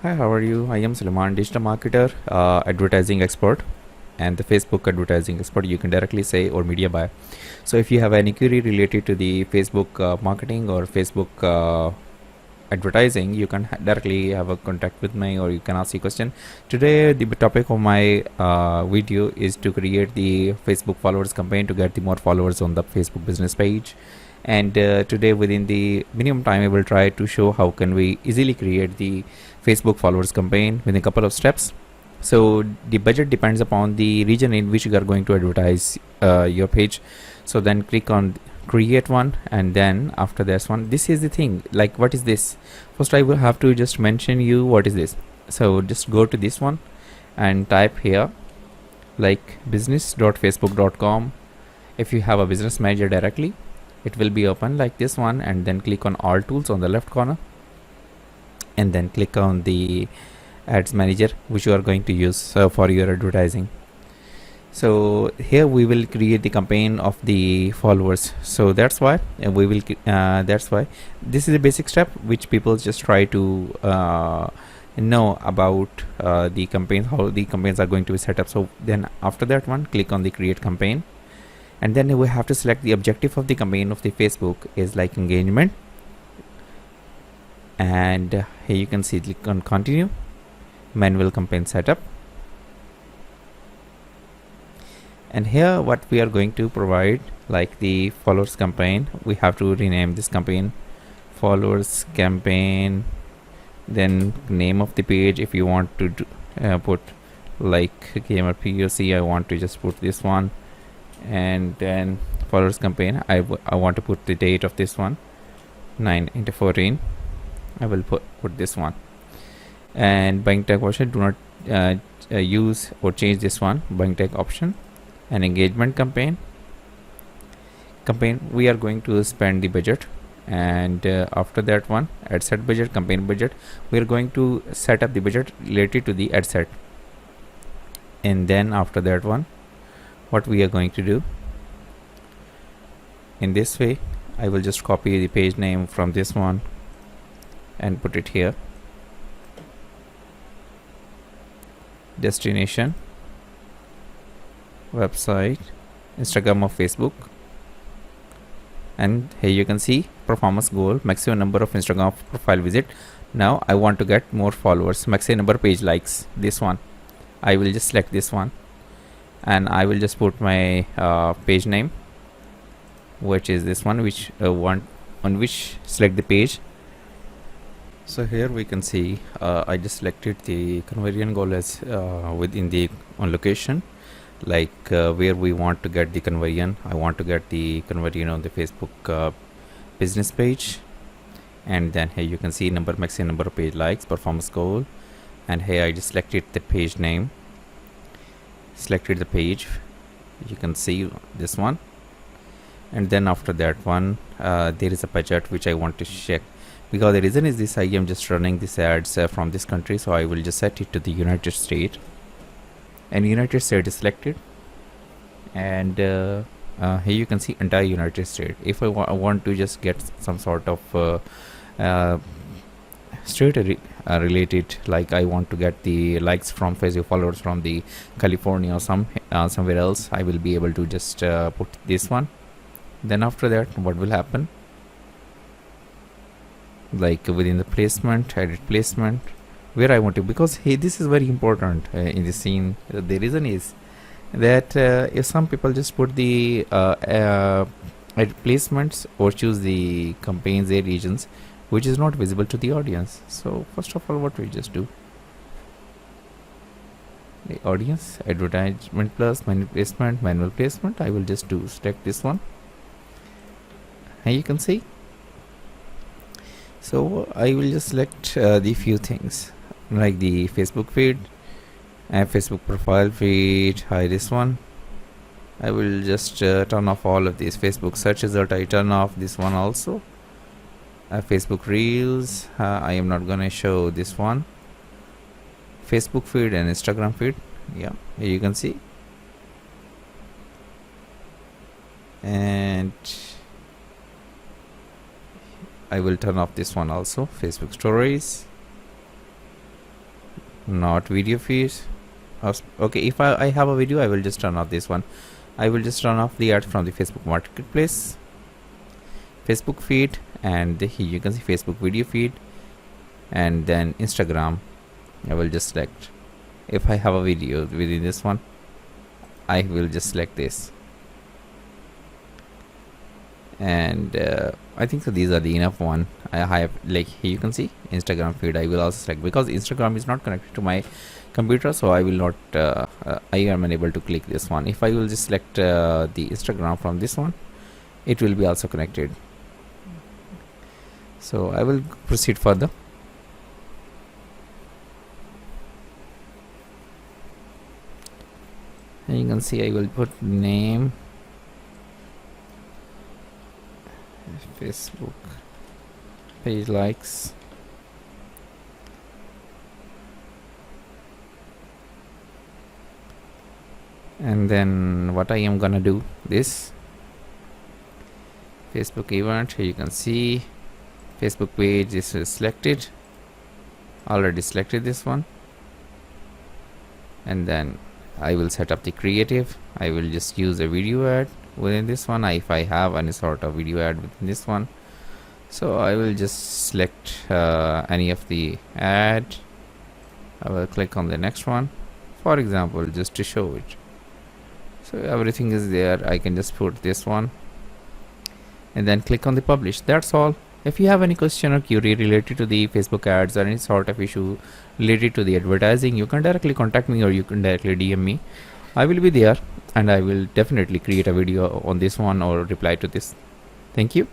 Hi, how are you? I am Sulaiman, digital marketer, advertising expert, and the Facebook advertising expert, you can directly say, or media buyer. So if you have any query related to the Facebook marketing or Facebook advertising, you can directly have a contact with me, or you can ask a question. Today the topic of my video is to create the Facebook followers campaign to get the more followers on the Facebook business page. And today, within the minimum time, I will try to show how can we easily create the Facebook followers campaign within a couple of steps. So the budget depends upon the region in which you are going to advertise your page. So then click on create one, and then after this one, this is the thing, like what is this. First I will have to just mention you what is this. So just go to this one and type here like business.facebook.com. if you have a business manager directly, it will be open like this one, and then click on all tools on the left corner, and then click on the ads manager which you are going to use for your advertising. So here we will create the campaign of the followers. So that's why that's why this is a basic step which people just try to know about the campaign, how the campaigns are going to be set up. So then after that one, click on the create campaign, and then we have to select the objective of the campaign of the Facebook is like engagement, and here you can see click on continue, manual campaign setup, and here what we are going to provide like the followers campaign. We have to rename this campaign followers campaign, then name of the page. If you want to put like gamer POC, I want to just put this one, and then followers campaign, I want to put the date of this one 9/14. I will put this one, and buying tag option, do not use or change this one, buying tag option. And engagement campaign we are going to spend the budget, and after that one, ad set budget, campaign budget, we are going to set up the budget related to the ad set. And then after that one, what we are going to do in this way, I will just copy the page name from this one and put it here, destination, website, Instagram or Facebook, and here you can see performance goal, maximum number of Instagram profile visit. Now I want to get more followers, maximum number page likes, this one. I will just select this one, and I will just put my page name, which is this one, which one on which select the page. So here we can see I just selected the conversion goal as within the on location, like where we want to get the conversion. I want to get the conversion on the Facebook business page, and then here you can see maximum number of page likes, performance goal, and here I just selected the page name, selected the page, you can see this one, and then after that one there is a budget which I want to check, because the reason is this, I am just running this ads from this country, so I will just set it to the United States, and United States is selected, and here you can see entire United States. If I want to just get some sort of state related, like I want to get the likes from Facebook followers from the California or somewhere else, I will be able to just put this one. Then after that, what will happen, like within the placement, edit placement, where I want to, because hey, this is very important in the scene. The reason is that if some people just put the edit placements or choose the campaigns, their regions, which is not visible to the audience. So first of all, what we just do, the audience, advertisement plus manual placement, I will just select this one, and you can see. So I will just select the few things like the Facebook feed and Facebook profile feed. Hi, this one I will just turn off all of these. Facebook search result, I turn off this one also. Facebook reels, I am not gonna show this one. Facebook feed and Instagram feed, yeah, here you can see. And I will turn off this one also, Facebook stories. not video feeds. Okay, if I have a video, I will just turn off this one. I will just turn off the ads from the Facebook Marketplace, Facebook feed, and here you can see Facebook video feed, and then Instagram. I will just select, if I have a video within this one, I will just select this, and I think so these are the enough one. I have, like here you can see Instagram feed. I will also select, because Instagram is not connected to my computer, so I will not I am unable to click this one. If I will just select the Instagram from this one, it will be also connected. So I will proceed further. And you can see I will put name Facebook page likes, and then what I am gonna do, this Facebook event, here you can see Facebook page is selected, already selected this one, and then I will set up the creative. I will just use a video ad within this one, if I have any sort of video ad within this one. So I will just select any of the ad. I will click on the next one, for example, just to show it. So everything is there. I can just put this one and then click on the publish. That's all. If you have any question or query related to the Facebook ads or any sort of issue related to the advertising, you can directly contact me, or you can directly DM me. I will be there, and I will definitely create a video on this one or reply to this. Thank you.